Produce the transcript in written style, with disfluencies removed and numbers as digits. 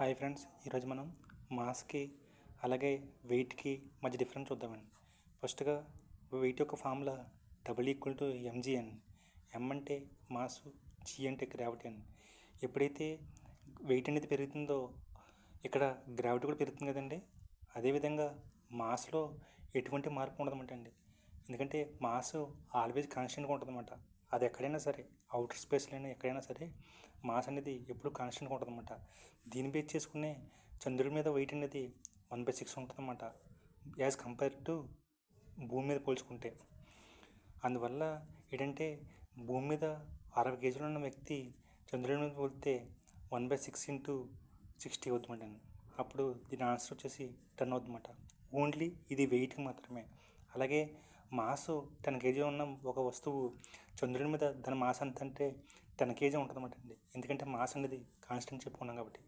Hi friends, ఈరోజు మనం మాస్కి అలాగే వెయిట్కి మధ్య డిఫరెన్స్ చూద్దామండి. ఫస్ట్గా వెయిట్ యొక్క ఫార్ములా W=mg అండి. ఎం అంటే మాసు, జీ అంటే గ్రావిటీ అండి. ఎప్పుడైతే వెయిట్ అనేది పెరుగుతుందో ఇక్కడ గ్రావిటీ కూడా పెరుగుతుంది కదండి. అదేవిధంగా మాస్లో ఎటువంటి మార్పు ఉండదన్నమాట అండి. ఎందుకంటే మాస్ ఆల్వేజ్ కాన్స్టెంట్గా ఉంటుందన్నమాట. అది ఎక్కడైనా సరే, అవుటర్ స్పేస్లో అయినా ఎక్కడైనా సరే మాస్ అనేది ఎప్పుడు కాన్స్టెంట్గా ఉంటుందన్నమాట. దీన్ని బేస్ చేసుకునే చంద్రుడి మీద వెయిట్ అనేది 1/6 ఉంటుందన్నమాట, యాజ్ కంపేర్ టు భూమి మీద పోల్చుకుంటే. అందువల్ల ఏంటంటే భూమి మీద 60 కేజీలు ఉన్న వ్యక్తి చంద్రుడి మీద పోలితే 1/6 ఇంటూ 60 అవుతుందండి. అప్పుడు దీని ఆన్సర్ వచ్చేసి 10 అవుతుందన్నమాట. ఓన్లీ ఇది వెయిట్కి మాత్రమే. అలాగే మాసు 10 కేజీ ఉన్న ఒక వస్తువు చంద్రుడి మీద దాని మాస్ ఎంత అంటే 10 కేజీ ఉంటుందన్నమాట అండి. ఎందుకంటే మాస్ అనేది కాన్స్టెంట్ చెప్పుకున్నాం కాబట్టి.